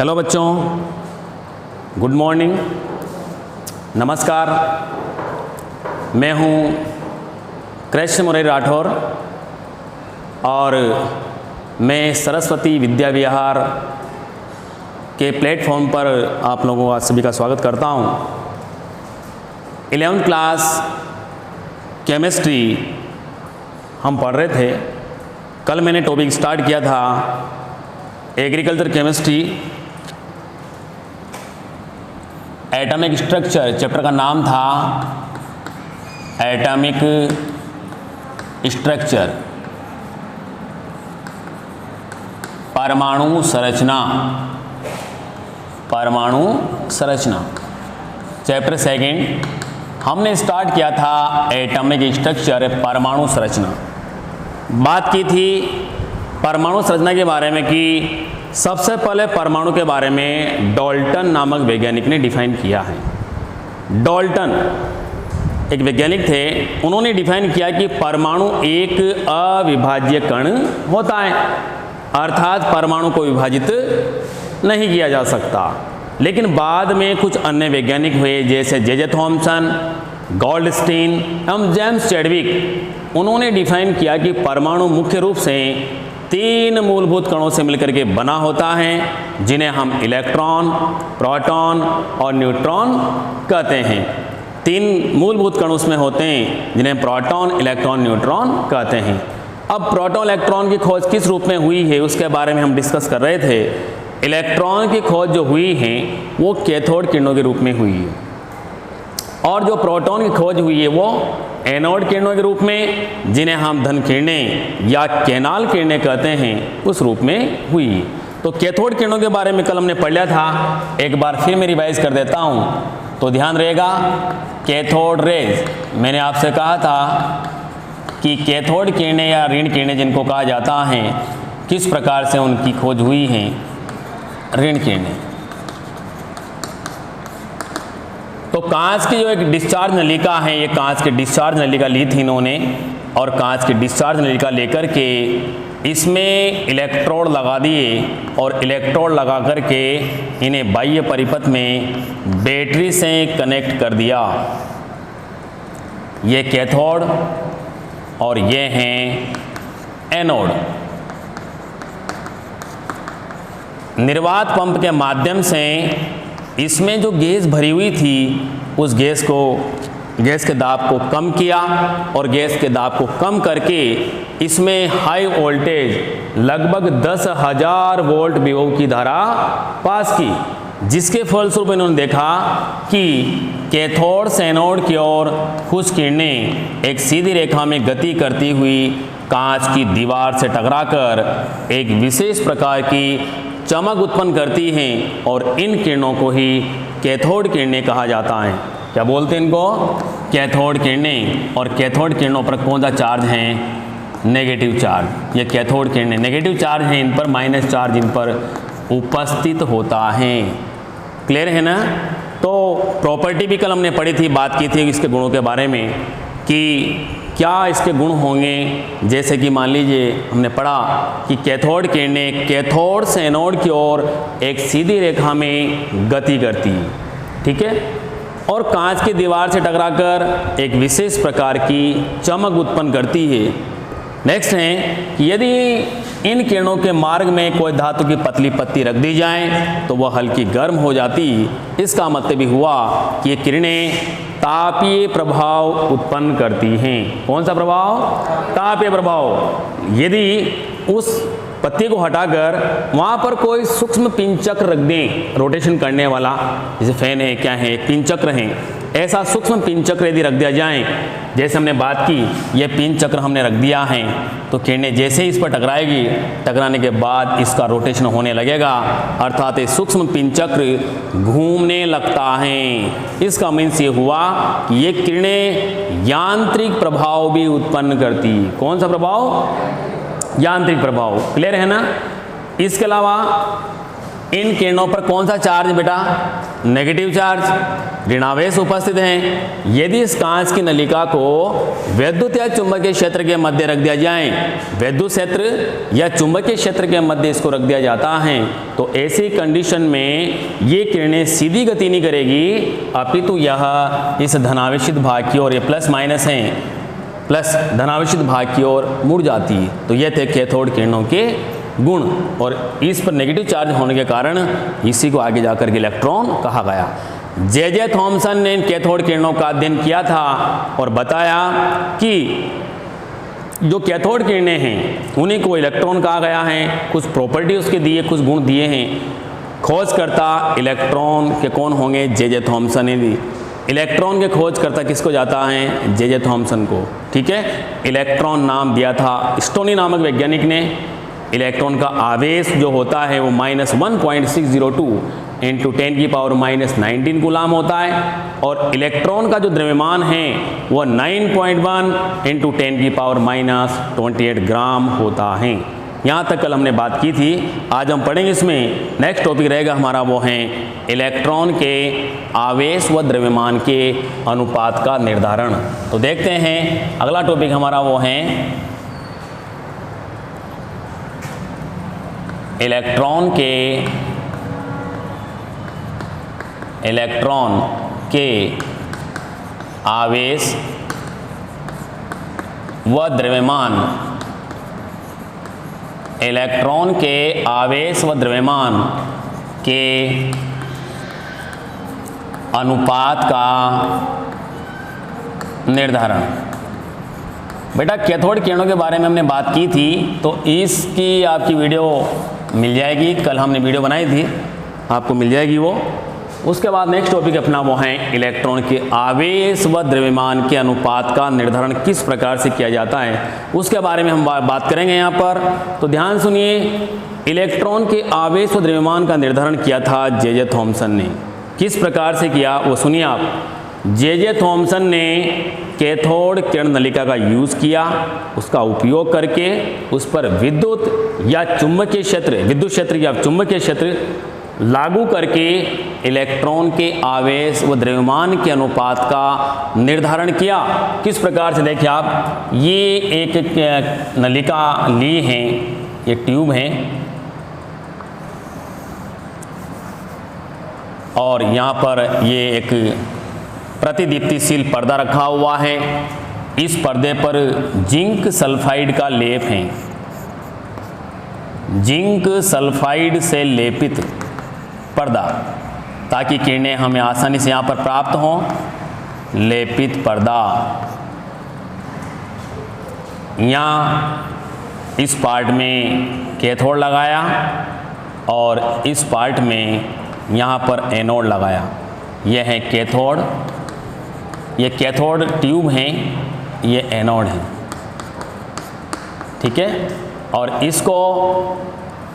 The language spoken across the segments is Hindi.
हेलो बच्चों, गुड मॉर्निंग, नमस्कार। मैं हूं कृष्ण मुरारी राठौर और मैं सरस्वती विद्या विहार के प्लेटफॉर्म पर आप लोगों का सभी का स्वागत करता हूं। 11वीं क्लास केमिस्ट्री हम पढ़ रहे थे। कल मैंने टॉपिक स्टार्ट किया था agriculture chemistry, atomic structure. Chapter का नाम था एटॉमिक स्ट्रक्चर, परमाणु संरचना। परमाणु संरचना चैप्टर सेकंड हमने स्टार्ट किया था एटॉमिक स्ट्रक्चर, परमाणु संरचना। बात की थी परमाणु संरचना के बारे में कि सबसे पहले परमाणु के बारे में डाल्टन नामक वैज्ञानिक ने डिफाइन किया है। डाल्टन एक वैज्ञानिक थे, उन्होंने डिफाइन किया कि परमाणु एक अविभाज्य कण होता है, अर्थात परमाणु को विभाजित नहीं किया जा सकता। लेकिन बाद में कुछ अन्य वैज्ञानिक हुए जैसे जे थॉमसन, गोल्डस्टीन एवं जेम्स चैडविक। उन्होंने डिफाइन किया कि परमाणु मुख्य रूप से 3 मूलभूत कणों से मिलकर के बना होता है, जिन्हें हम इलेक्ट्रॉन, प्रोटॉन और न्यूट्रॉन कहते हैं। 3 मूलभूत कण उसमें होते हैं जिन्हें प्रोटॉन, इलेक्ट्रॉन, न्यूट्रॉन कहते हैं। अब प्रोटॉन इलेक्ट्रॉन की खोज किस रूप में हुई है उसके बारे में हम डिस्कस कर रहे थे। इलेक्ट्रॉन की खोज जो हुई है वो कैथोड किरणों के रूप में हुई है, और जो प्रोटॉन की खोज हुई है वो एनोड किरणों के रूप में, जिन्हें हम धन किरणें या कैनाल किरणें कहते हैं, उस रूप में हुई। तो कैथोड किरणों के बारे में कल हमने पढ़ लिया था, एक बार फिर मैं रिवाइज कर देता हूँ तो ध्यान रहेगा। कैथोड रेज, मैंने आपसे कहा था कि कैथोड किरणें या ऋण किरणें जिनको कहा जाता है, किस प्रकार से उनकी खोज हुई है। ऋण किरणें तो कांच की जो एक डिस्चार्ज नलिका है, ये कांच की डिस्चार्ज नलिका ली थी इन्होंने, और कांच की डिस्चार्ज नलिका लेकर के इसमें इलेक्ट्रोड लगा दिए, और इलेक्ट्रोड लगा करके इन्हें बाह्य परिपथ में बैटरी से कनेक्ट कर दिया। ये कैथोड और ये हैं एनोड। निर्वात पंप के माध्यम से इसमें जो गैस भरी हुई थी उस गैस के दाब को कम किया, और गैस के दाब को कम करके इसमें हाई वोल्टेज लगभग 10,000 वोल्ट विभव की धारा पास की, जिसके फलस्वरूप इन्होंने देखा कि कैथोड से एनोड की ओर कुछ किरणें एक सीधी रेखा में गति करती हुई कांच की दीवार से टकराकर एक विशेष प्रकार की चमक उत्पन्न करती हैं, और इन किरणों को ही कैथोड किरणें कहा जाता है। क्या बोलते हैं इनको? कैथोड किरणें। और कैथोड किरणों पर कौन सा चार्ज है? Negative charge. ये कैथोड किरणें नेगेटिव चार्ज हैं, इन पर माइनस चार्ज इन पर उपस्थित होता है। क्लियर है ना? तो प्रॉपर्टी भी कल हमने पढ़ी थी, बात की थी इसके गुणों के बारे में कि क्या इसके गुण होंगे। जैसे कि मान लीजिए हमने पढ़ा कि कैथोड किरणें कैथोड से एनोड की ओर एक सीधी रेखा में गति करती है, ठीक है, और कांच की दीवार से टकराकर एक विशेष प्रकार की चमक उत्पन्न करती है। नेक्स्ट है कि यदि इन किरणों के मार्ग में कोई धातु की पतली पत्ती रख दी जाए तो वह हल्की गर्म हो जाती। इसका मतलब भी हुआ कि ये किरणें तापीय प्रभाव उत्पन्न करती हैं। कौन सा प्रभाव? तापीय प्रभाव। यदि उस पत्ती को हटाकर वहाँ पर कोई सूक्ष्म पिंचक्र रख दें, रोटेशन करने वाला, जैसे फैन है, क्या है, एक पिंचक्र है, ऐसा सूक्ष्म पिंचक्र यदि रख दिया जाए, जैसे हमने बात की, यह पिंचक्र हमने रख दिया है, तो किरणें जैसे ही इस पर टकराएगी, टकराने के बाद इसका रोटेशन होने लगेगा, अर्थात ये सूक्ष्म पिंचक्र घूमने लगता है। इसका मीन्स ये हुआ कि ये किरणें यांत्रिक प्रभाव भी उत्पन्न करती। कौन सा प्रभाव? यांत्रिक प्रभाव। क्लियर है ना? इसके अलावा इन किरणों पर कौन सा चार्ज बेटा, नेगेटिव चार्ज, ऋणावेश उपस्थित हैं। यदि इस कांच की नलिका को वैद्युत या चुंबकीय क्षेत्र के मध्य रख दिया जाए, वैद्युत क्षेत्र या चुंबकीय क्षेत्र के मध्य इसको रख दिया जाता है, तो ऐसी कंडीशन में ये किरणें सीधी गति नहीं करेगी, अपितु यह इस धनावेशित भाग की ओर, ये प्लस माइनस हैं, प्लस धनावेशित भाग की ओर मुड़ जाती है। तो ये थे कैथोड किरणों के गुण, और इस पर नेगेटिव चार्ज होने के कारण इसी को आगे जाकर के इलेक्ट्रॉन कहा गया। जे थॉमसन ने इन कैथोड किरणों का अध्ययन किया था और बताया कि जो कैथोड किरणें हैं उन्हीं को इलेक्ट्रॉन कहा गया है। कुछ प्रॉपर्टी उसके दिए, कुछ गुण दिए हैं। खोजकर्ता इलेक्ट्रॉन के कौन होंगे, जे थॉमसन ने दी। इलेक्ट्रॉन के खोजकर्ता किसको जाता है, जे थॉमसन को, ठीक है। इलेक्ट्रॉन नाम दिया था स्टोनी नामक वैज्ञानिक ने। इलेक्ट्रॉन का आवेश जो होता है वो -1.602 इंटू 10 की पावर -19 कूलाम होता है, और इलेक्ट्रॉन का जो द्रव्यमान है वो 9.1 इंटू 10 की पावर -28 ग्राम होता है। यहाँ तक कल हमने बात की थी, आज हम पढ़ेंगे इसमें। नेक्स्ट टॉपिक रहेगा हमारा वो है इलेक्ट्रॉन के आवेश व द्रव्यमान के अनुपात का निर्धारण। तो देखते हैं अगला टॉपिक हमारा वो है इलेक्ट्रॉन के आवेश व द्रव्यमान, इलेक्ट्रॉन के आवेश व द्रव्यमान के अनुपात का निर्धारण। बेटा कैथोड किरणों के बारे में हमने बात की थी, तो इसकी आपकी वीडियो मिल जाएगी। कल हमने वीडियो बनाई थी, आपको मिल जाएगी वो। उसके बाद नेक्स्ट टॉपिक अपना वो है इलेक्ट्रॉन के आवेश व द्रव्यमान के अनुपात का निर्धारण किस प्रकार से किया जाता है, उसके बारे में हम बात करेंगे यहाँ पर। तो ध्यान सुनिए, इलेक्ट्रॉन के आवेश व द्रव्यमान का निर्धारण किया था जे थॉमसन ने। किस प्रकार से किया वो सुनिए आप। जे थॉमसन ने कैथोड किरण नलिका का यूज़ किया, उसका उपयोग करके उस पर विद्युत या चुंबकीय क्षेत्र, विद्युत क्षेत्र या चुंबकीय क्षेत्र लागू करके इलेक्ट्रॉन के आवेश व द्रव्यमान के अनुपात का निर्धारण किया। किस प्रकार से देखिए आप, ये एक नलिका ली है, ये ट्यूब है, और यहाँ पर ये एक प्रतिदीप्तिशील पर्दा रखा हुआ है। इस पर्दे पर जिंक सल्फाइड का लेप है, जिंक सल्फाइड से लेपित पर्दा, ताकि किरणें हमें आसानी से यहाँ पर प्राप्त हों। लेपित पर्दा, यहाँ इस पार्ट में कैथोड लगाया और इस पार्ट में यहाँ पर एनोड लगाया। यह है कैथोड, ये कैथोड ट्यूब है, ये एनोड है, ठीक है। और इसको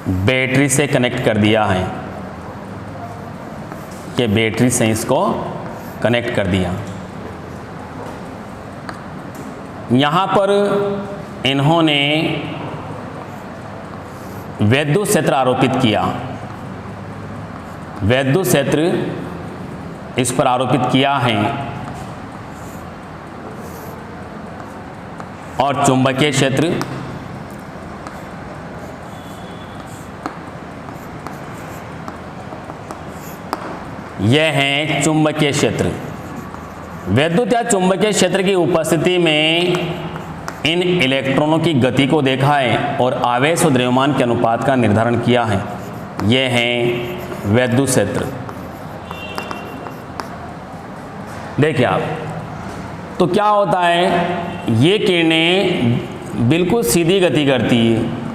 बैटरी से कनेक्ट कर दिया है, ये बैटरी से इसको कनेक्ट कर दिया। यहाँ पर इन्होंने वैद्युत क्षेत्र आरोपित किया, वैद्युत क्षेत्र इस पर आरोपित किया है, और चुंबकीय क्षेत्र यह है चुंबकीय क्षेत्र। वैद्युत या चुंबकीय क्षेत्र की उपस्थिति में इन इलेक्ट्रॉनों की गति को देखा है और आवेश और द्रव्यमान के अनुपात का निर्धारण किया है। यह है वैद्युत क्षेत्र। देखिए आप, तो क्या होता है, ये किरणें बिल्कुल सीधी गति करती है।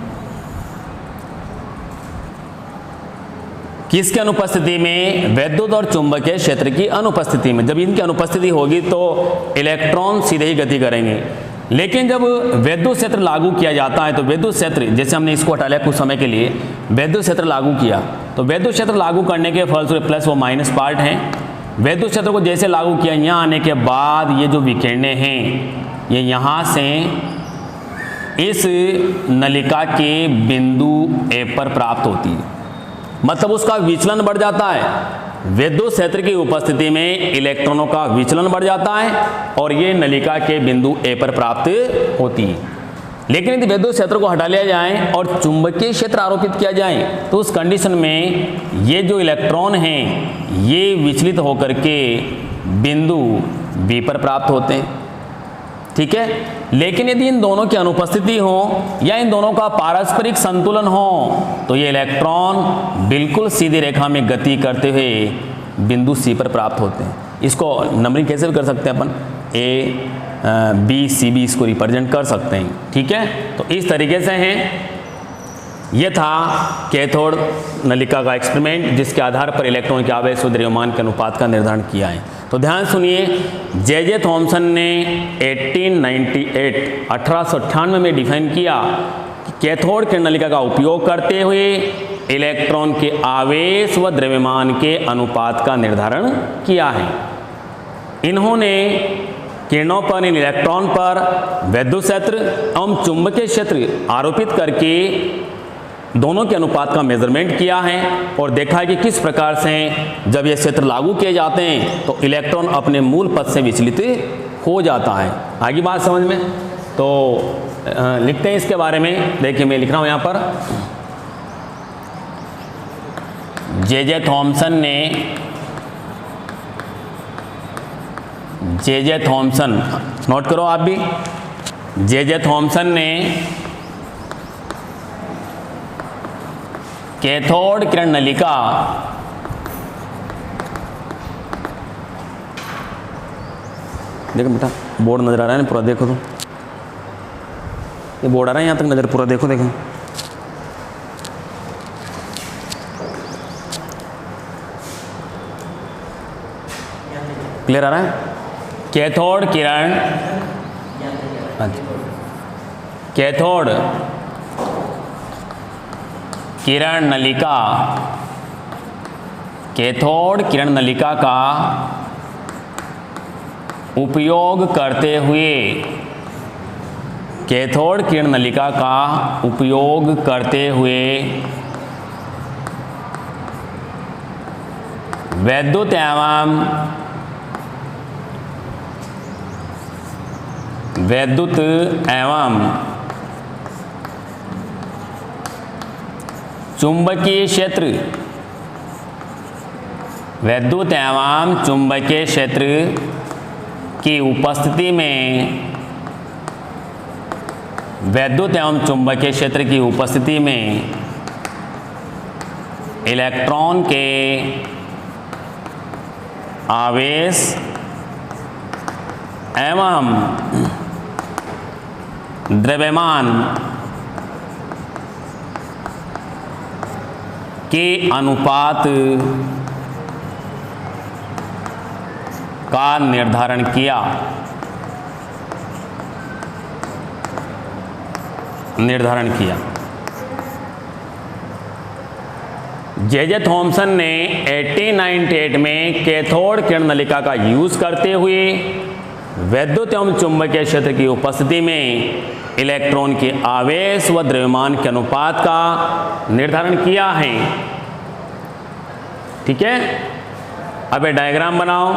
किसके अनुपस्थिति में, वैद्युत और चुंबकीय क्षेत्र की अनुपस्थिति में। जब इनकी अनुपस्थिति होगी तो इलेक्ट्रॉन सीधे ही गति करेंगे। लेकिन जब वैद्युत क्षेत्र लागू किया जाता है तो वैद्युत क्षेत्र, जैसे हमने इसको हटा लिया कुछ समय के लिए, वैद्युत क्षेत्र लागू किया, तो वैद्युत क्षेत्र लागू करने के फलस्वरूप प्लस व माइनस पार्ट हैं। वैद्युत क्षेत्र को जैसे लागू किया, यहाँ आने के बाद ये जो विकिरणें हैं ये यहाँ से इस नलिका के बिंदु ए पर प्राप्त होती है। मतलब उसका विचलन बढ़ जाता है। विद्युत क्षेत्र की उपस्थिति में इलेक्ट्रॉनों का विचलन बढ़ जाता है और ये नलिका के बिंदु ए पर प्राप्त होती है। लेकिन यदि विद्युत क्षेत्र को हटा लिया जाए और चुंबकीय क्षेत्र आरोपित किया जाए तो उस कंडीशन में ये जो इलेक्ट्रॉन हैं ये विचलित होकर के बिंदु बी पर प्राप्त होते हैं, ठीक है। लेकिन यदि इन दोनों की अनुपस्थिति हो या इन दोनों का पारस्परिक संतुलन हो तो ये इलेक्ट्रॉन बिल्कुल सीधी रेखा में गति करते हुए बिंदु सी पर प्राप्त होते हैं। इसको नंबरिंग कैसे भी कर सकते हैं अपन, ए बी सी बी इसको रिप्रेजेंट कर सकते हैं, ठीक है। तो इस तरीके से हैं। यह था कैथोड नलिका का एक्सपेरिमेंट जिसके आधार पर इलेक्ट्रॉन के आवेश व द्रव्यमान के अनुपात का निर्धारण किया है। तो ध्यान सुनिए, जे थॉमसन ने 1898 में डिफाइन किया कि कैथोड किरण नलिका का उपयोग करते हुए इलेक्ट्रॉन के आवेश व द्रव्यमान के अनुपात का निर्धारण किया है। इन्होंने किरणों पर, इन इलेक्ट्रॉन पर विद्युत क्षेत्र एवं चुंबकीय क्षेत्र आरोपित करके दोनों के अनुपात का मेजरमेंट किया है और देखा है कि किस प्रकार से जब ये क्षेत्र लागू किए जाते हैं तो इलेक्ट्रॉन अपने मूल पथ से विचलित हो जाता है। आगे बात समझ में? तो लिखते हैं इसके बारे में। देखिए मैं लिख रहा हूँ यहाँ पर, जे थॉमसन ने जे थॉमसन, नोट करो आप भी, जे थॉमसन ने कैथोड किरण नलिका देखो बेटा, बोर्ड नजर आ रहा है ना पूरा, देखो तो ये बोर्ड आ रहा है यहाँ तक नजर, पूरा देखो देखो। क्लियर आ रहा है? कैथोड किरण, कैथोड किरण नलिका, कैथोड किरण नलिका का उपयोग करते हुए, कैथोड किरण नलिका का उपयोग करते हुए विद्युत एवं चुंबकीय क्षेत्र, विद्युत एवं चुंबकीय क्षेत्र की उपस्थिति में, विद्युत एवं चुंबकीय क्षेत्र की उपस्थिति में इलेक्ट्रॉन के आवेश एवं द्रव्यमान के अनुपात का निर्धारण किया। जे थॉमसन ने 1898 में कैथोड किरण नलिका का यूज करते हुए विद्युत एवं चुंबकीय क्षेत्र की उपस्थिति में इलेक्ट्रॉन के आवेश व द्रव्यमान के अनुपात का निर्धारण किया है, ठीक है। अब ये डायग्राम बनाओ।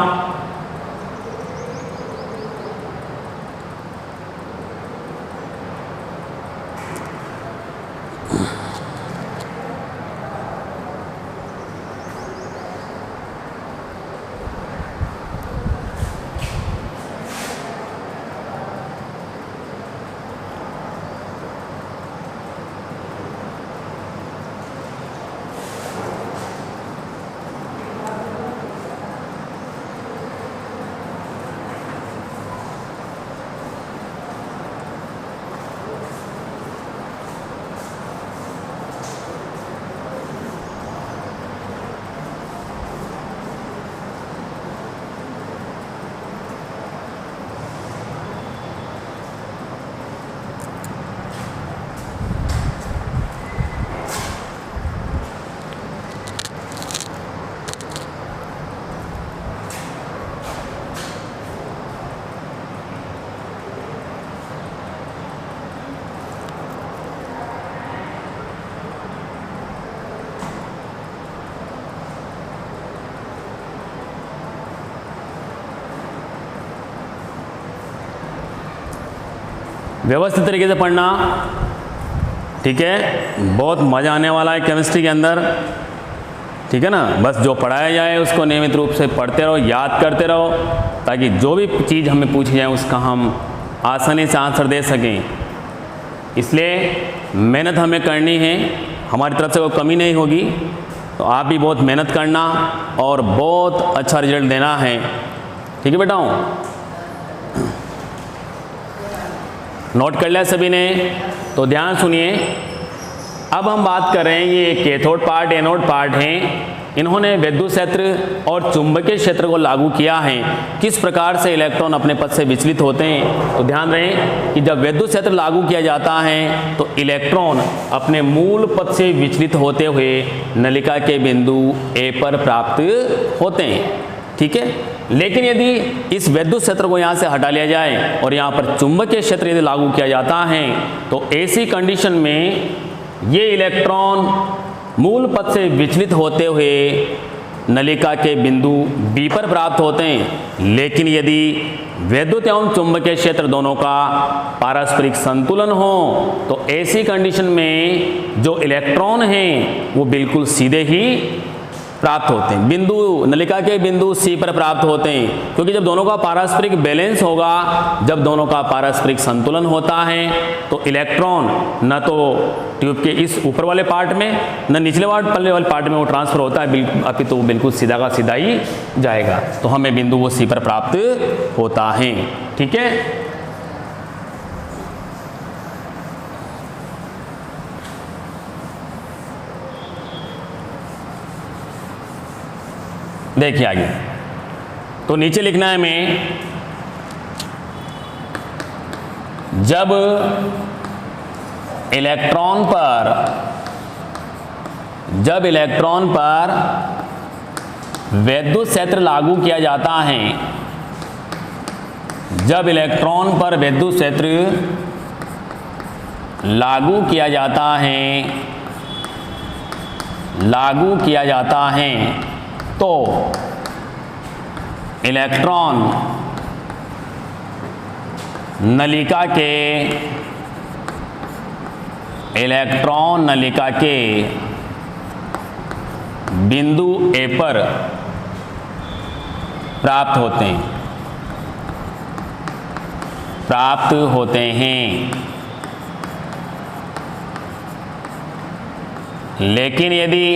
व्यवस्थित तरीके से पढ़ना, ठीक है। बहुत मज़ा आने वाला है केमिस्ट्री के अंदर, ठीक है ना। बस जो पढ़ाया जाए उसको नियमित रूप से पढ़ते रहो, याद करते रहो, ताकि जो भी चीज़ हमें पूछी जाए उसका हम आसानी से आंसर दे सकें। इसलिए मेहनत हमें करनी है, हमारी तरफ से कोई कमी नहीं होगी। तो आप भी बहुत मेहनत करना और बहुत अच्छा रिजल्ट देना है, ठीक है बेटाओं। नोट कर लिया सभी ने? तो ध्यान सुनिए, अब हम बात कर रहे हैं, ये कैथोड पार्ट एनोड पार्ट हैं, इन्होंने विद्युत क्षेत्र और चुंबकीय क्षेत्र को लागू किया है। किस प्रकार से इलेक्ट्रॉन अपने पथ से विचलित होते हैं? तो ध्यान रहे कि जब विद्युत क्षेत्र लागू किया जाता है तो इलेक्ट्रॉन अपने मूल पथ से विचलित होते हुए नलिका के बिंदु ए पर प्राप्त होते हैं, ठीक है। लेकिन यदि इस विद्युत क्षेत्र को यहाँ से हटा लिया जाए और यहाँ पर चुंबकीय क्षेत्र यदि लागू किया जाता है तो ऐसी कंडीशन में ये इलेक्ट्रॉन मूल पथ से विचलित होते हुए नलिका के बिंदु बी पर प्राप्त होते हैं। लेकिन यदि विद्युत एवं चुंबकीय क्षेत्र दोनों का पारस्परिक संतुलन हो तो ऐसी कंडीशन में जो इलेक्ट्रॉन हैं वो बिल्कुल सीधे ही प्राप्त होते हैं, बिंदु नलिका के बिंदु सी पर प्राप्त होते हैं। क्योंकि जब दोनों का पारस्परिक बैलेंस होगा, जब दोनों का पारस्परिक संतुलन होता है तो इलेक्ट्रॉन न तो ट्यूब के इस ऊपर वाले पार्ट में न निचले वाले पार्ट में वो ट्रांसफर होता है, अपितु वो बिल्कुल सीधा का सीधा ही जाएगा। तो हमें बिंदु वो सी पर प्राप्त होता है, ठीक है। देखिए आगे, तो नीचे लिखना है हमें, जब इलेक्ट्रॉन पर विद्युत क्षेत्र लागू किया जाता है, जब इलेक्ट्रॉन पर विद्युत क्षेत्र लागू किया जाता है तो इलेक्ट्रॉन नलिका के बिंदु ए पर प्राप्त होते हैं। लेकिन यदि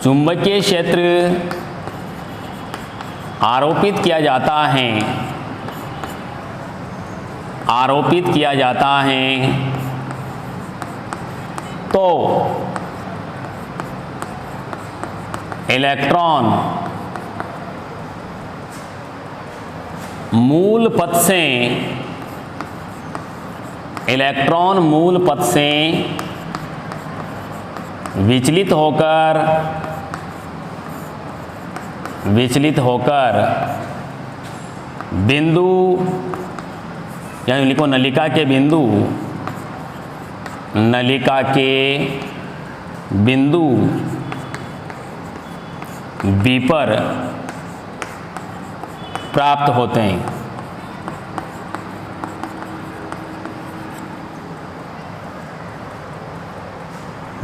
चुंबकीय क्षेत्र आरोपित किया जाता है तो इलेक्ट्रॉन मूल पथ से विचलित होकर बिंदु, यानी लिखो नलिका के बिंदु बी पर प्राप्त होते हैं।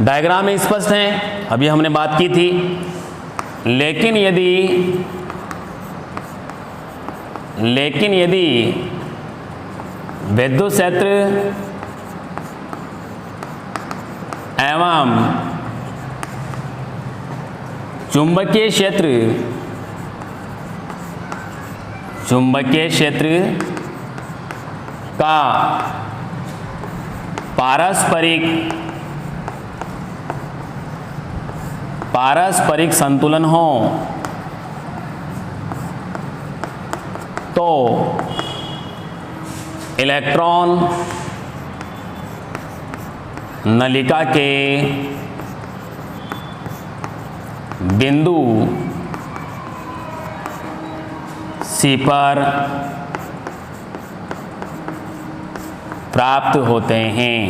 डायग्राम में स्पष्ट है, अभी हमने बात की थी। लेकिन यदि विद्युत क्षेत्र एवं चुंबकीय क्षेत्र का पारस्परिक संतुलन हो तो इलेक्ट्रॉन नलिका के बिंदु सी पर प्राप्त होते हैं।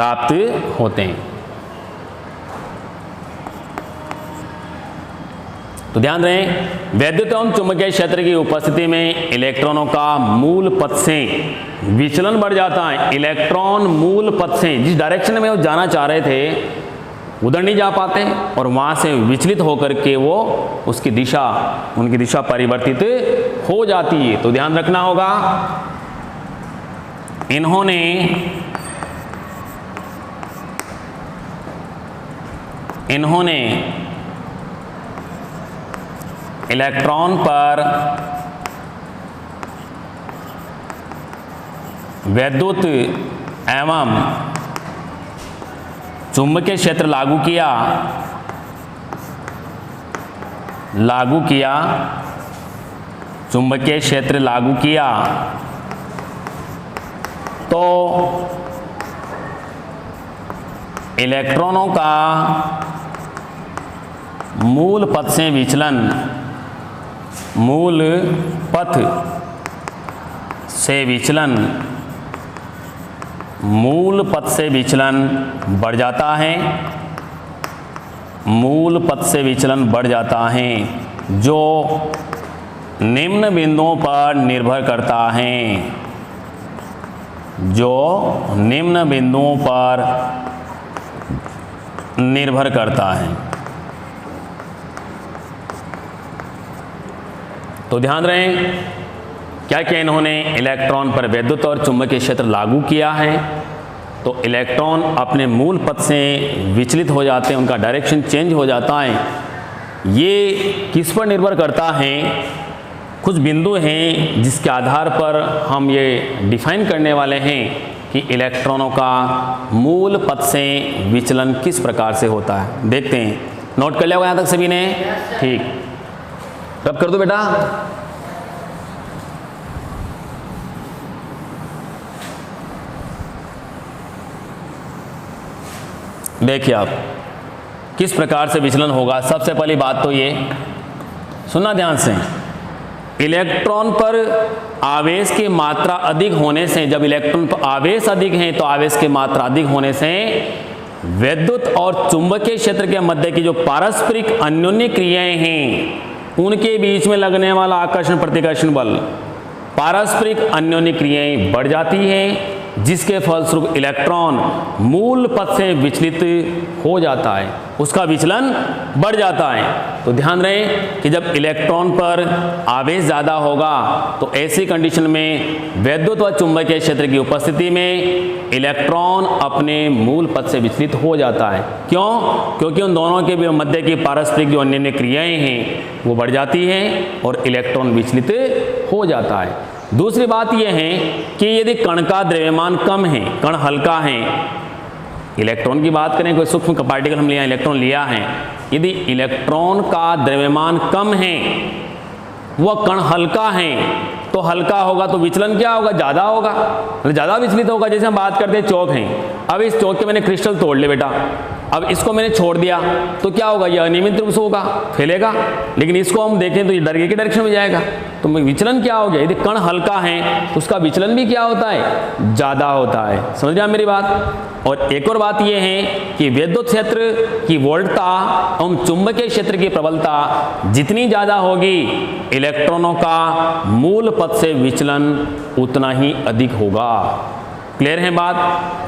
प्राप्त होते हैं। तो ध्यान रहे, वैद्युत एवं चुंबकीय क्षेत्र की उपस्थिति में इलेक्ट्रॉनों का मूल पथ से विचलन बढ़ जाता है। इलेक्ट्रॉन मूल पथ से, जिस डायरेक्शन में वो जाना चाह रहे थे उधर नहीं जा पाते और वहां से विचलित होकर के वो उनकी दिशा परिवर्तित हो जाती है। तो ध्यान रखना होगा, इन्होंने इलेक्ट्रॉन पर वैद्युत एवं चुंबकीय क्षेत्र लागू किया, चुंबकीय क्षेत्र लागू किया, तो इलेक्ट्रॉनों का मूल पथ से विचलन, मूल पथ से विचलन बढ़ जाता है, मूल पथ से विचलन बढ़ जाता है, जो निम्न बिंदुओं पर निर्भर करता है, जो निम्न बिंदुओं पर निर्भर करता है। तो ध्यान रहे, क्या क्या इन्होंने इलेक्ट्रॉन पर वैद्युत और चुंबकीय क्षेत्र लागू किया है। तो इलेक्ट्रॉन अपने मूल पथ से विचलित हो जाते हैं, उनका डायरेक्शन चेंज हो जाता है। ये किस पर निर्भर करता है? कुछ बिंदु हैं जिसके आधार पर हम ये डिफाइन करने वाले हैं कि इलेक्ट्रॉनों का मूल पथ से विचलन किस प्रकार से होता है। देखते हैं, नोट कर लिया होगा यहाँ तक सभी ने? ठीक, रब कर दो बेटा। देखिए आप किस प्रकार से विचलन होगा। सबसे पहली बात तो ये सुनना ध्यान से, इलेक्ट्रॉन पर आवेश की मात्रा अधिक होने से, जब इलेक्ट्रॉन पर आवेश अधिक है तो आवेश की मात्रा अधिक होने से वैद्युत और चुंबकीय क्षेत्र के मध्य की जो पारस्परिक अन्योन्य क्रियाएं हैं उनके बीच में लगने वाला आकर्षण प्रतिकर्षण बल, पारस्परिक अन्योन्य क्रियाएं बढ़ जाती हैं, जिसके फलस्वरूप इलेक्ट्रॉन मूल पथ से विचलित हो जाता है, उसका विचलन बढ़ जाता है। तो ध्यान रहे कि जब इलेक्ट्रॉन पर आवेश ज़्यादा होगा तो ऐसी कंडीशन में वैद्युत व चुंबकीय क्षेत्र की उपस्थिति में इलेक्ट्रॉन अपने मूल पथ से विचलित हो जाता है। क्यों? क्योंकि उन दोनों के मध्य की पारस्परिक जो अन्य क्रियाएं हैं वो बढ़ जाती हैं और इलेक्ट्रॉन विचलित हो जाता है। दूसरी बात यह है कि यदि कण का द्रव्यमान कम है, कण हल्का है, इलेक्ट्रॉन की बात करें, कोई सूक्ष्म पार्टिकल हम लिया, इलेक्ट्रॉन लिया है, यदि इलेक्ट्रॉन का द्रव्यमान कम है, वह कण हल्का है, तो हल्का होगा तो विचलन क्या होगा? ज़्यादा होगा, मतलब ज़्यादा विचलित होगा। जैसे हम बात करते हैं चौक हैं, अब इस चौक के मैंने क्रिस्टल तोड़ लिया बेटा, अब इसको मैंने छोड़ दिया तो क्या होगा? यह अनियमित रूप से होगा, फैलेगा। लेकिन इसको हम देखें तो ये डरगे के डायरेक्शन में जाएगा, तो विचलन क्या हो गया? यदि कण हल्का है तो उसका विचलन भी क्या होता है? ज़्यादा होता है। समझ रहे हैं मेरी बात? और एक और बात यह है कि विद्युत क्षेत्र की वोल्टता एवं चुंबकीय क्षेत्र की प्रबलता जितनी ज़्यादा होगी, इलेक्ट्रॉनों का मूल पथ से विचलन उतना ही अधिक होगा। क्लियर है बात?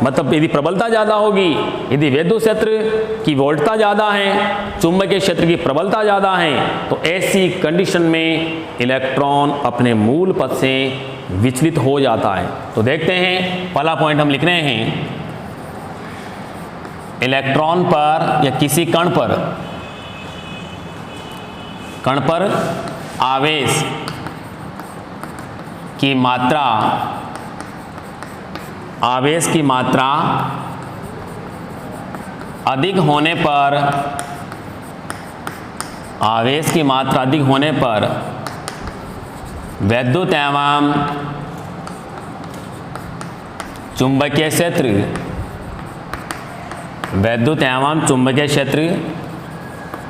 मतलब यदि प्रबलता ज़्यादा होगी, यदि विद्युत क्षेत्र की वोल्टता ज़्यादा है, चुंबकीय क्षेत्र की प्रबलता ज़्यादा है, तो ऐसी कंडीशन में इलेक्ट्रॉन अपने मूल पथ से विचलित हो जाता है। तो देखते हैं, पहला पॉइंट हम लिख रहे हैं, इलेक्ट्रॉन पर या किसी कण पर आवेश की मात्रा, अधिक होने पर, वैद्युत एवं चुंबकीय क्षेत्र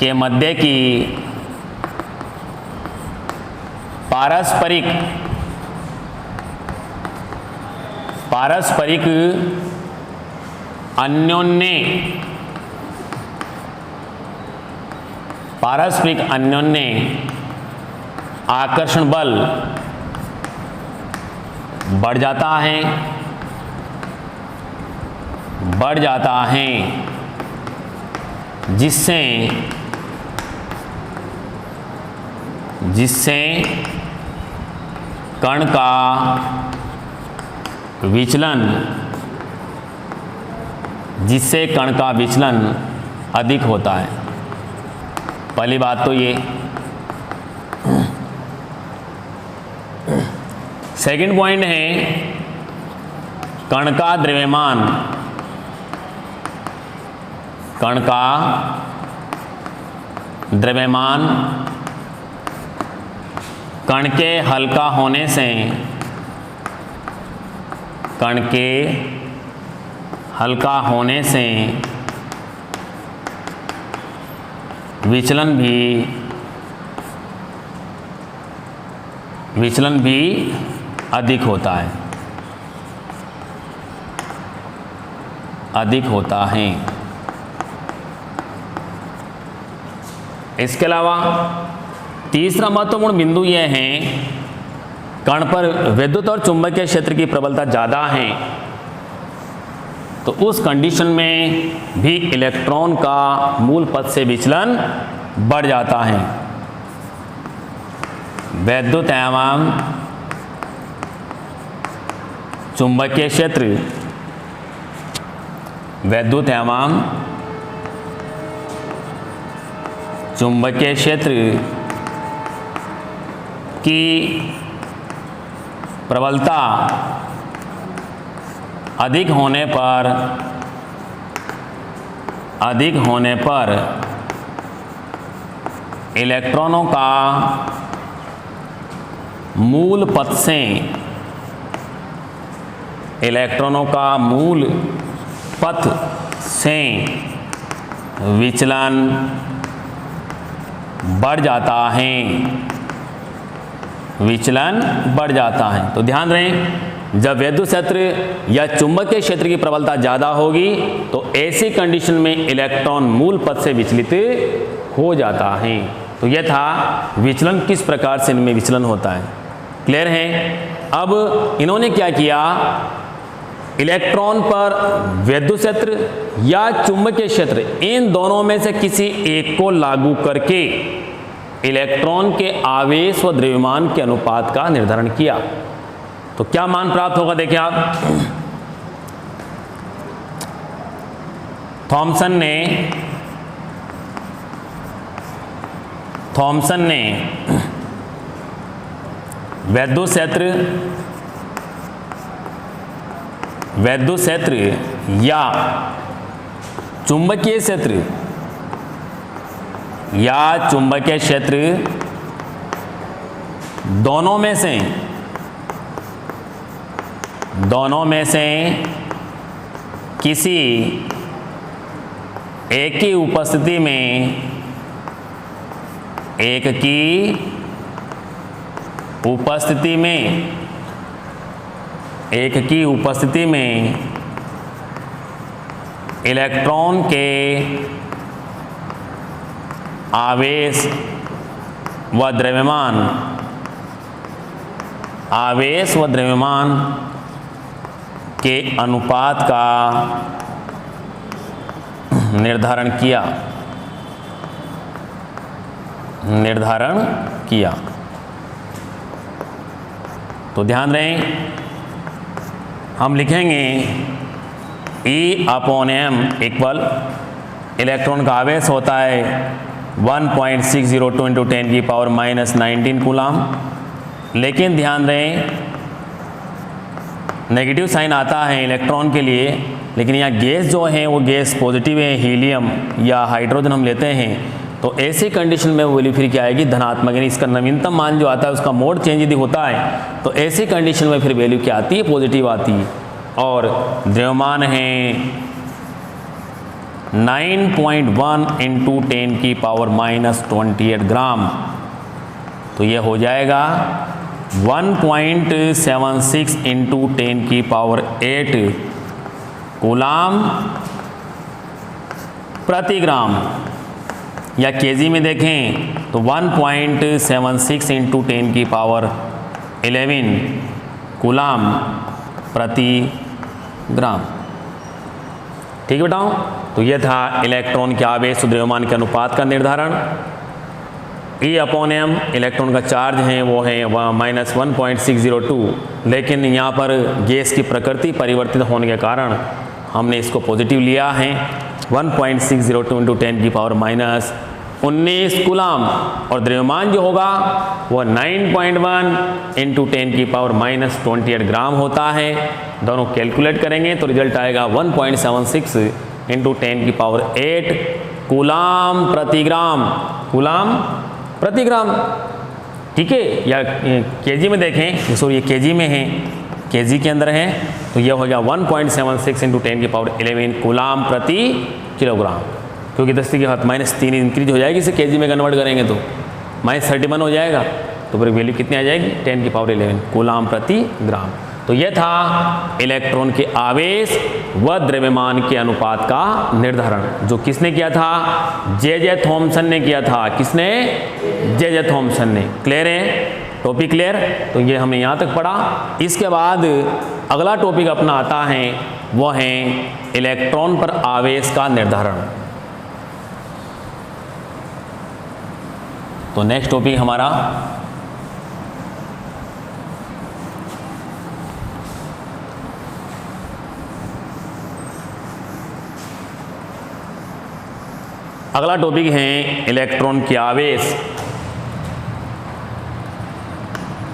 के मध्य की पारस्परिक पारस्परिक अन्योन्य आकर्षण बल बढ़ जाता है जिससे कण का विचलन अधिक होता है। पहली बात तो ये। सेकंड पॉइंट है कण का द्रव्यमान कण के हल्का होने से विचलन भी अधिक होता है। इसके अलावा तीसरा महत्वपूर्ण बिंदु यह है, कण पर विद्युत और चुंबकीय क्षेत्र की प्रबलता ज़्यादा है तो उस कंडीशन में भी इलेक्ट्रॉन का मूल पथ से विचलन बढ़ जाता है। विद्युत एवं चुंबकीय क्षेत्र की प्रबलता अधिक होने पर इलेक्ट्रॉनों का मूल पथ से विचलन बढ़ जाता है। तो ध्यान रहे, जब विद्युत क्षेत्र या चुंबकीय क्षेत्र की प्रबलता ज़्यादा होगी तो ऐसी कंडीशन में इलेक्ट्रॉन मूल पथ से विचलित हो जाता है। तो यह था विचलन, किस प्रकार से इनमें विचलन होता है। क्लियर है। अब इन्होंने क्या किया, इलेक्ट्रॉन पर विद्युत क्षेत्र या चुंबकीय क्षेत्र, इन दोनों में से किसी एक को लागू करके इलेक्ट्रॉन के आवेश व द्रव्यमान के अनुपात का निर्धारण किया। तो क्या मान प्राप्त होगा, देखिए आप। थॉमसन ने विद्युत क्षेत्र या चुंबकीय क्षेत्र दोनों में से किसी एक की उपस्थिति में इलेक्ट्रॉन के आवेश व द्रव्यमान के अनुपात का निर्धारण किया। तो ध्यान रहे, हम लिखेंगे E/m इक्वल इलेक्ट्रॉन का आवेश होता है 1.602 × 10⁻⁻19 कूलाम। लेकिन ध्यान दें, नेगेटिव साइन आता है इलेक्ट्रॉन के लिए, लेकिन यहाँ गैस जो है वो गैस पॉजिटिव है, हीलियम या हाइड्रोजन हम लेते हैं, तो ऐसी कंडीशन में वो वैल्यू फिर क्या आएगी, धनात्मक। यानी इसका नवीनतम मान जो आता है उसका मोड चेंज यदि होता है तो ऐसी कंडीशन में फिर वैल्यू क्या आती है, पॉजिटिव आती है। और द्रव्यमान है 9.1 × 10⁻⁻28 ग्राम, तो ये हो जाएगा 1.76 × 10⁸ कूलाम प्रति ग्राम, या केजी में देखें तो 1.76 इंटू 10 की पावर 11 कूलाम प्रति ग्राम। ठीक है बेटाओ, तो यह था इलेक्ट्रॉन के आवेश द्रव्यमान के अनुपात का निर्धारण। E/m इलेक्ट्रॉन का चार्ज है वो है -1.602, लेकिन यहाँ पर गैस की प्रकृति परिवर्तित होने के कारण हमने इसको पॉजिटिव लिया है। 1.602 इंटू 10 की पावर -19 कूलाम, और द्रव्यमान जो होगा वो 9.1 इंटू 10 की पावर -28 ग्राम होता है। दोनों कैलकुलेट करेंगे तो रिजल्ट आएगा 1.76 इंटू 10 की पावर 8 कूलाम प्रति ग्राम, कूलाम प्रति ग्राम। ठीक है, या केजी में देखें, सॉरी ये केजी में है, केजी के अंदर है, तो यह हो गया 1.76 इंटू 10 की पावर 11 कूलाम प्रति किलोग्राम, क्योंकि 10 की घात -3 इंक्रीज हो जाएगी, इसे केजी में कन्वर्ट करेंगे तो -31 हो जाएगा, तो फिर वैल्यू कितनी आ जाएगी 10 की पावर 11 कूलाम प्रति ग्राम। तो यह था इलेक्ट्रॉन के आवेश व द्रव्यमान के अनुपात का निर्धारण, जो किसने किया था? जे थॉमसन ने किया था। किसने? जे थॉमसन ने। क्लियर है? Topic clear? तो ये हमने यहाँ तक पढ़ा। इसके बाद अगला टॉपिक अपना आता है, वह है इलेक्ट्रॉन पर आवेश का निर्धारण। तो नेक्स्ट टॉपिक हमारा अगला टॉपिक है इलेक्ट्रॉन के आवेश,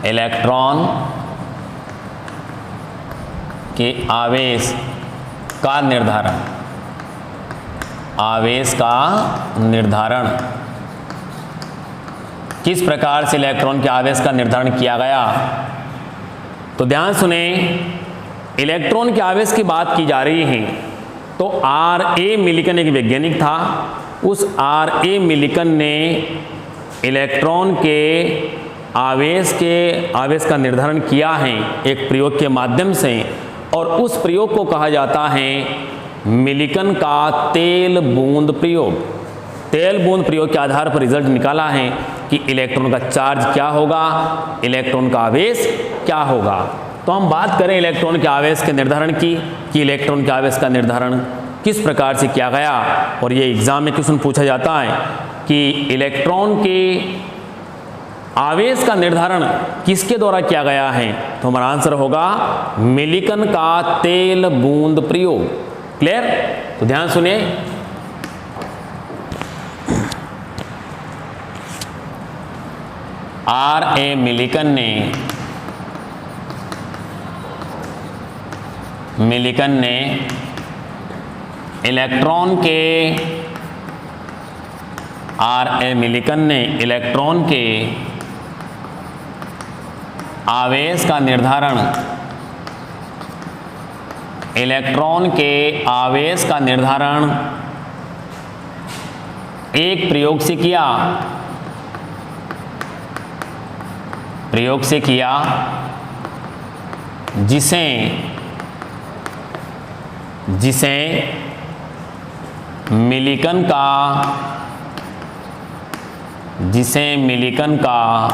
इलेक्ट्रॉन के आवेश का निर्धारण। आवेश का निर्धारण किस प्रकार से इलेक्ट्रॉन के आवेश का निर्धारण किया गया? तो ध्यान सुने, इलेक्ट्रॉन के आवेश की बात की जा रही है तो R.A. मिलिकन एक वैज्ञानिक था। उस R.A. मिलिकन ने इलेक्ट्रॉन के आवेश का निर्धारण किया है एक प्रयोग के माध्यम से, और उस प्रयोग को कहा जाता है मिलिकन का तेल बूंद प्रयोग। तेल बूंद प्रयोग के आधार पर रिजल्ट निकाला है कि इलेक्ट्रॉन का चार्ज क्या होगा, इलेक्ट्रॉन का आवेश क्या होगा। तो हम बात करें इलेक्ट्रॉन के आवेश के निर्धारण की, कि इलेक्ट्रॉन के आवेश का निर्धारण किस प्रकार से किया गया। और ये एग्जाम में क्वेश्चन पूछा जाता है कि इलेक्ट्रॉन के आवेश का निर्धारण किसके द्वारा किया गया है, तो हमारा आंसर होगा मिलिकन का तेल बूंद प्रयोग। क्लियर? तो ध्यान सुनिए, R.A. मिलिकन ने इलेक्ट्रॉन के आवेश का निर्धारण, इलेक्ट्रॉन के आवेश का निर्धारण एक प्रयोग से किया, जिसे मिलिकन का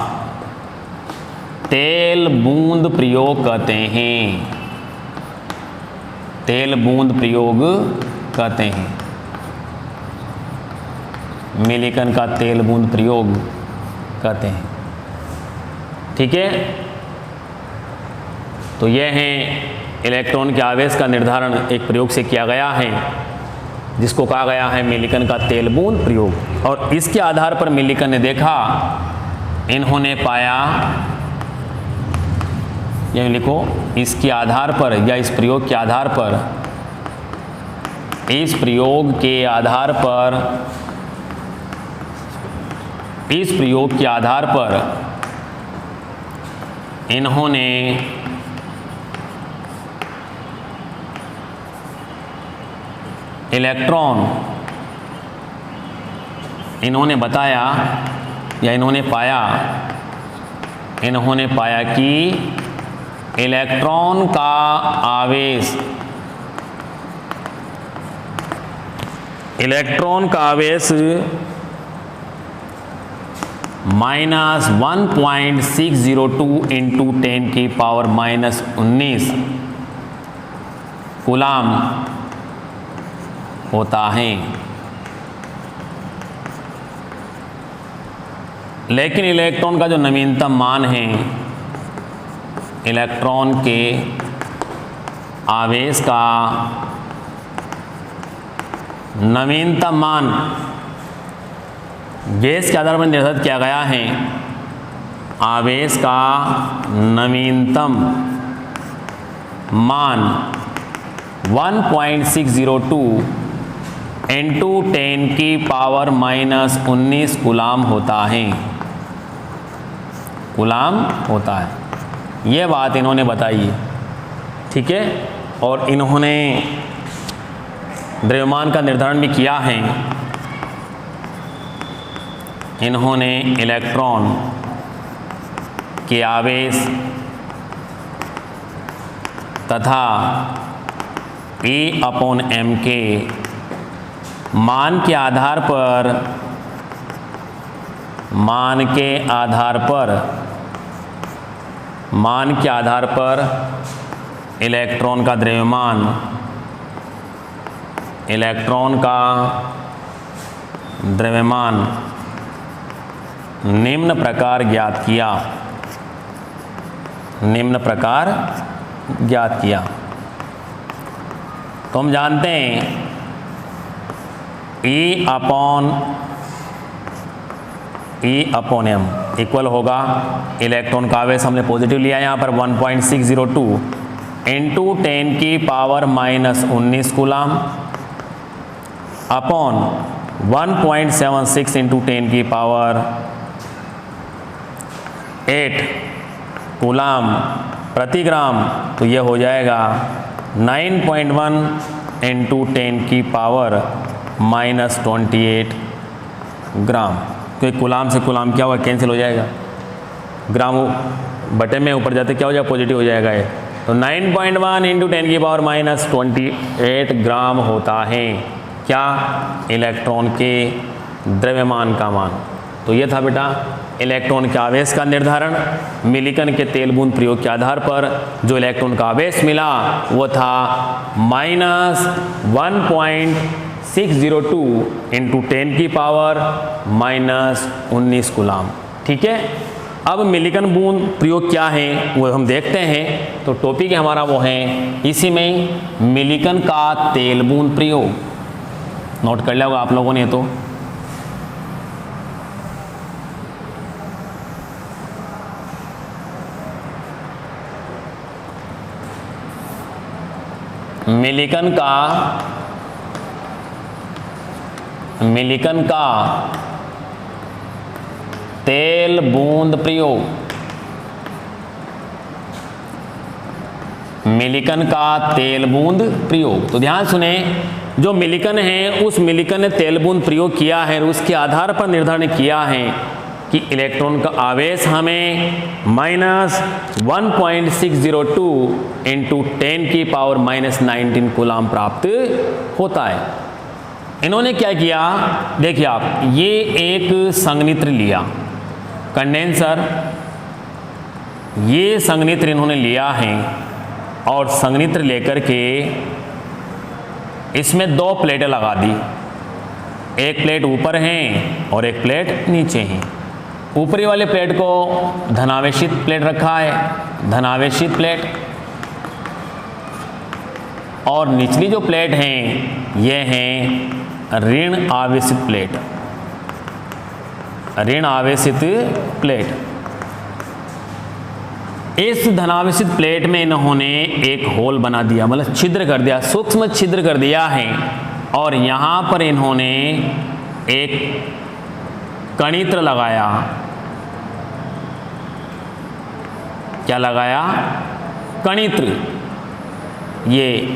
तेल बूंद प्रयोग कहते हैं। तेल बूंद प्रयोग कहते हैं, मिलिकन का तेल बूंद प्रयोग कहते हैं। ठीक है, तो यह है इलेक्ट्रॉन के आवेश का निर्धारण एक प्रयोग से किया गया है, जिसको कहा गया है मिलिकन का तेल बूंद प्रयोग। और इसके आधार पर मिलिकन ने देखा, इन्होंने पाया, यह लिखो, इसके आधार पर या इस प्रयोग के आधार पर, इस प्रयोग के आधार पर इन्होंने इलेक्ट्रॉन, इन्होंने बताया या इन्होंने पाया कि इलेक्ट्रॉन का आवेश इलेक्ट्रॉन का आवेश -1.602 इंटू 10 की पावर -19 कूलाम होता है। लेकिन इलेक्ट्रॉन का जो नवीनतम मान है, इलेक्ट्रॉन के आवेश का नवीनतम मान गैस के आधार पर निर्धारित किया गया है। आवेश का नवीनतम मान 1.602 इंटू 10 की पावर -19 कूलाम होता है। कूलाम होता है, ये बात इन्होंने बताई है, ठीक है। और इन्होंने द्रव्यमान का निर्धारण भी किया है। इन्होंने इलेक्ट्रॉन के आवेश तथा E/m के मान के आधार पर इलेक्ट्रॉन का द्रव्यमान निम्न प्रकार ज्ञात किया। तो हम जानते हैं E/m इक्वल होगा, इलेक्ट्रॉन का आवेश हमने पॉजिटिव लिया यहाँ पर 1.602 इंटू 10 की पावर -19 कूलाम अपॉन 1.76 इंटू 10 की पावर 8 कूलाम प्रति ग्राम। तो ये हो जाएगा 9.1 इंटू 10 की पावर -28 ग्राम। तो कूलाम से कूलाम क्या हुआ, कैंसिल हो जाएगा, ग्राम बटे में ऊपर जाते क्या हो जाएगा, पॉजिटिव हो जाएगा ये। तो 9.1 इंटू 10 की पावर -28 ग्राम होता है क्या, इलेक्ट्रॉन के द्रव्यमान का मान। तो ये था बेटा इलेक्ट्रॉन के आवेश का निर्धारण। मिलिकन के तेल बूंद प्रयोग के आधार पर जो इलेक्ट्रॉन का आवेश मिला वो था -1.602 इंटू 10 की पावर -19 कूलाम, ठीक है। अब मिलिकन बूंद प्रयोग क्या है वो हम देखते हैं। तो टॉपिक हमारा वो है इसी में मिलिकन का तेल बूंद प्रयोग। नोट कर लिया होगा आप लोगों ने। तो मिलिकन का तेल बूंद प्रयोग, मिलिकन का तेल बूंद प्रयोग। तो ध्यान सुने, जो मिलिकन है उस मिलिकन ने तेल बूंद प्रयोग किया है और उसके आधार पर निर्धारण किया है कि इलेक्ट्रॉन का आवेश हमें -1.602 इंटू 10 की पावर -19 कूलाम प्राप्त होता है। इन्होंने क्या किया, देखिए आप, ये एक संघनित्र लिया, कंडेंसर, ये संघनित्र इन्होंने लिया है और संघनित्र लेकर के इसमें 2 प्लेटें लगा दी। एक प्लेट ऊपर है और एक प्लेट नीचे है। ऊपरी वाले प्लेट को धनावेशित प्लेट रखा है, धनावेशित प्लेट, और निचली जो प्लेट हैं ये हैं ऋण आवेशित प्लेट, ऋण आवेशित प्लेट। इस धनावेशित प्लेट में इन्होंने एक होल बना दिया, मतलब छिद्र कर दिया, सूक्ष्म छिद्र कर दिया है, और यहाँ पर इन्होंने एक कणित्र लगाया। क्या लगाया, कणित्र, ये,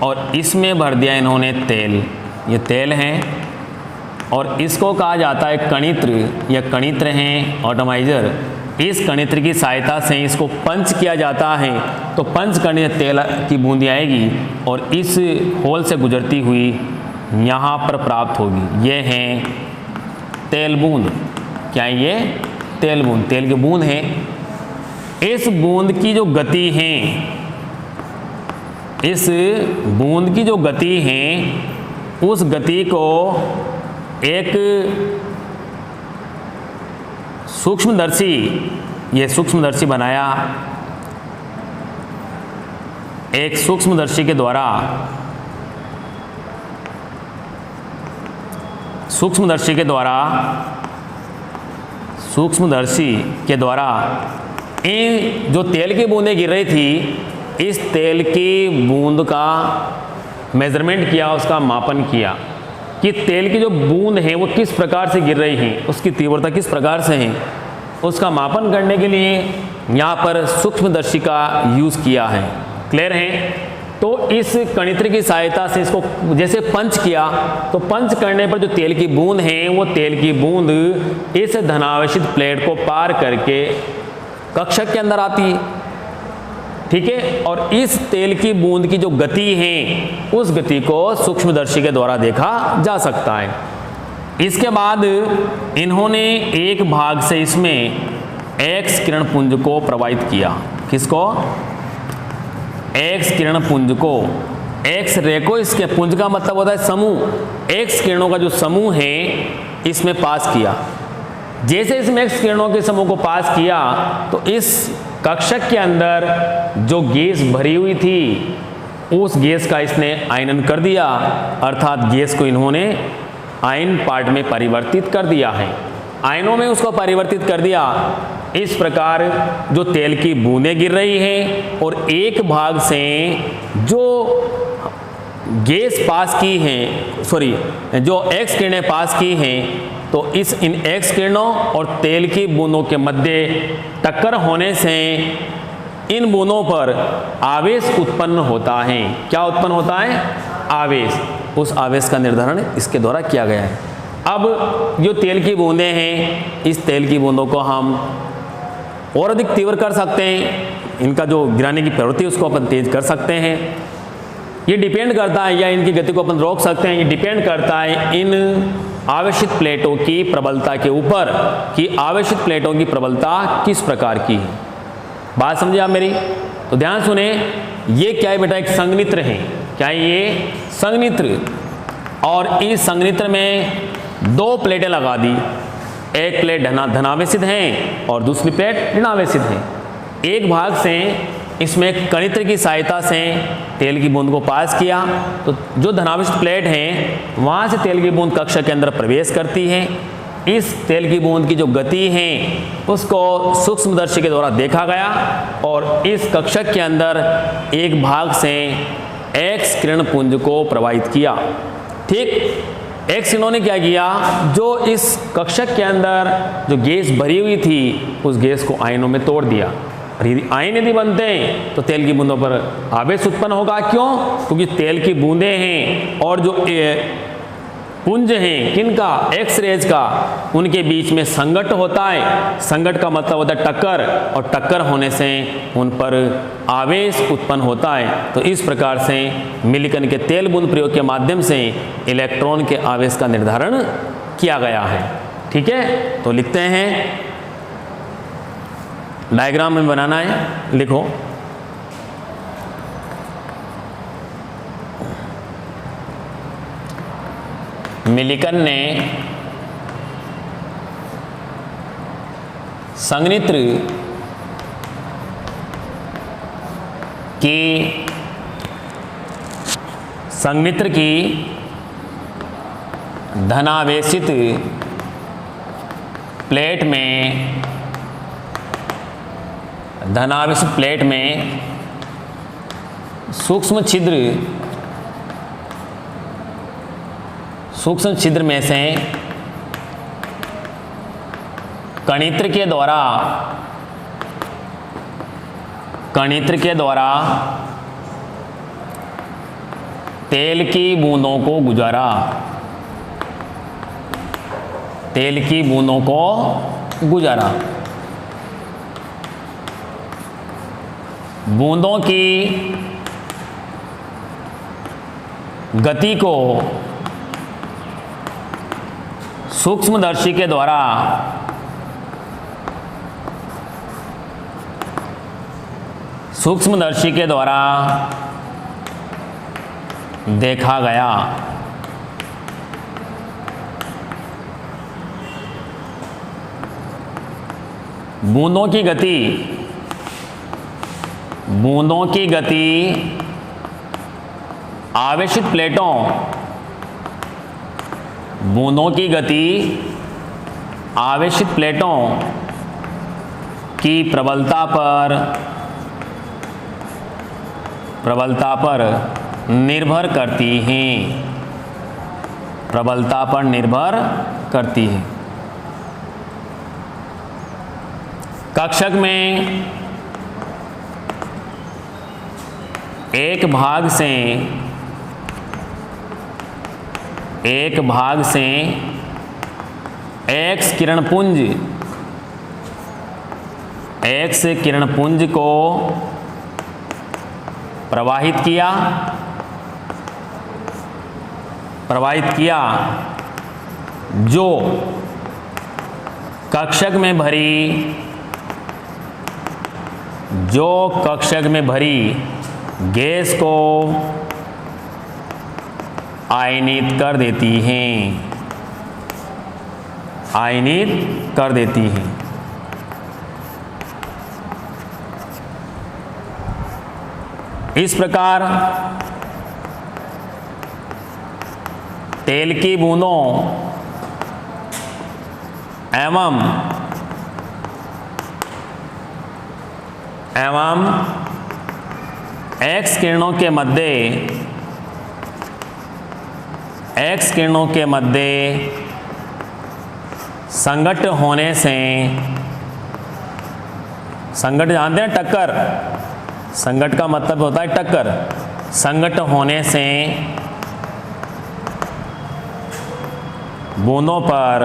और इसमें भर दिया इन्होंने तेल। ये तेल है और इसको कहा जाता है कणित्र, या कणित्र हैं ऑटोमाइजर। इस कणित्र की सहायता से इसको पंच किया जाता है, तो पंच करने तेल की बूंदी आएगी और इस होल से गुजरती हुई यहाँ पर प्राप्त होगी। ये हैं तेल बूंद। क्या है ये? तेल बूंद, तेल की बूंद है। इस बूंद की जो गति है, इस बूंद की जो गति है, उस गति को एक सूक्ष्मदर्शी, ये सूक्ष्मदर्शी बनाया, एक सूक्ष्मदर्शी के द्वारा, सूक्ष्मदर्शी के द्वारा इन जो तेल की बूंदें गिर रही थी, इस तेल की बूंद का मेजरमेंट किया, उसका मापन किया कि तेल की जो बूंद है वो किस प्रकार से गिर रही हैं, उसकी तीव्रता किस प्रकार से है। उसका मापन करने के लिए यहाँ पर सूक्ष्मदर्शी का यूज़ किया है। क्लियर है? तो इस कणित्र की सहायता से इसको जैसे पंच किया, तो पंच करने पर जो तेल की बूंद है, वो तेल की बूंद इस धनावेशित प्लेट को पार करके कक्षक के अंदर आती है। ठीक है? और इस तेल की बूंद की जो गति है, उस गति को सूक्ष्मदर्शी के द्वारा देखा जा सकता है। इसके बाद इन्होंने एक भाग से इसमें एक्स किरण पुंज को प्रवाहित किया। किसको? एक्स किरण पुंज को, एक्स रे को, इसके पुंज का मतलब होता है समूह। एक्स किरणों का जो समूह है इसमें पास किया। जैसे इसमें एक्स किरणों के समूह को पास किया, तो इस कक्षक के अंदर जो गैस भरी हुई थी, उस गैस का इसने आयनन कर दिया, अर्थात गैस को इन्होंने आयन पार्ट में परिवर्तित कर दिया है, आयनों में उसको परिवर्तित कर दिया। इस प्रकार जो तेल की बूंदें गिर रही हैं और एक भाग से जो गैस पास की हैं, जो एक्स किरणें पास की हैं, तो इन एक्स किरणों और तेल की बूंदों के मध्य टक्कर होने से इन बूंदों पर आवेश उत्पन्न होता है। क्या उत्पन्न होता है? आवेश। उस आवेश का निर्धारण इसके द्वारा किया गया है। अब जो तेल की बूंदें हैं, इस तेल की बूंदों को हम और अधिक तीव्र कर सकते हैं, इनका जो गिराने की प्रवृत्ति उसको अपन तेज कर सकते हैं। ये डिपेंड करता है, या इनकी गति को अपन रोक सकते हैं, ये डिपेंड करता है इन आवेशित प्लेटों की प्रबलता के ऊपर कि आवेशित प्लेटों की प्रबलता किस प्रकार की है। बात समझे आप मेरी? तो ध्यान सुने, ये क्या है बेटा? एक संघनित्र है। क्या है ये? संघनित्र। और इस संघनित्र में दो प्लेटें लगा दी, एक प्लेट धनावेशित है और दूसरी प्लेट ऋणावेशित है। एक भाग से इसमें कणित्र की सहायता से तेल की बूंद को पास किया, तो जो धनावेशित प्लेट है वहाँ से तेल की बूंद कक्षक के अंदर प्रवेश करती है। इस तेल की बूंद की जो गति है उसको सूक्ष्मदर्शी के द्वारा देखा गया और इस कक्षक के अंदर एक भाग से एक्स किरण पुंज को प्रवाहित किया। ठीक? एक्स किरणों ने क्या किया? जो इस कक्षक के अंदर जो गैस भरी हुई थी, उस गैस को आयनों में तोड़ दिया। आयन यदि बनते हैं तो तेल की बूंदों पर आवेश उत्पन्न होगा। क्यों? क्योंकि तेल की बूंदें हैं और जो पुंज हैं किनका? एक्स रेज का, उनके बीच में संघट होता है। संघट का मतलब होता है टक्कर, और टक्कर होने से उन पर आवेश उत्पन्न होता है। तो इस प्रकार से मिलिकन के तेल बूंद प्रयोग के माध्यम से इलेक्ट्रॉन के आवेश का निर्धारण किया गया है। ठीक है? तो लिखते हैं, डायग्राम में बनाना है, लिखो। मिलिकन ने संघनित्र की धनावेशित प्लेट में सूक्ष्म छिद्र में से कणित्र के द्वारा तेल की बूंदों को गुजारा। बूंदों की गति को सूक्ष्मदर्शी के द्वारा देखा गया। बूंदों की गति आवेशित प्लेटों की प्रबलता पर निर्भर करती हैं। कक्षक में एक भाग से एक्स किरणपुंज को प्रवाहित किया जो कक्षक में भरी गैस को आयनित कर देती हैं। इस प्रकार तेल की बूंदों एवं एक्स किरणों के मध्य संघट्ट होने से, संघट्ट जानते हैं टक्कर, संघट्ट का मतलब होता है टक्कर, संघट्ट होने से बूंदों पर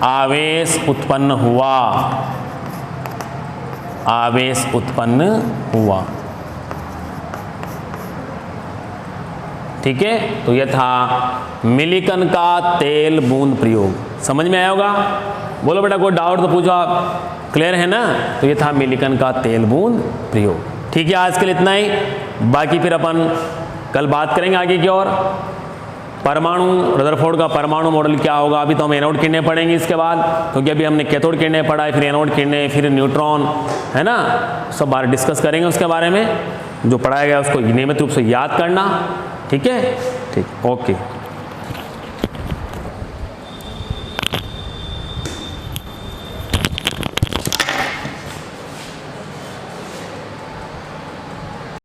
आवेश उत्पन्न हुआ। ठीक है, तो यह था मिलिकन का तेल बूंद प्रयोग। समझ में आया होगा? बोलो बेटा, कोई डाउट तो पूछो आप। क्लियर है ना? तो ये था मिलिकन का तेल बूंद प्रयोग। ठीक है, आज के लिए इतना ही। बाकी फिर अपन कल बात करेंगे आगे की ओर। परमाणु, रदरफोर्ड का परमाणु मॉडल क्या होगा। अभी तो हम एनोड किरणें पढ़ेंगे इसके बाद, क्योंकि अभी हमने कैथोड किरणें पढ़ा है, फिर एनोड किरणें, फिर न्यूट्रॉन, है ना, सब बार डिस्कस करेंगे उसके बारे में। जो पढ़ाया गया उसको नियमित रूप से याद करना। ठीक है, ठीक, ओके।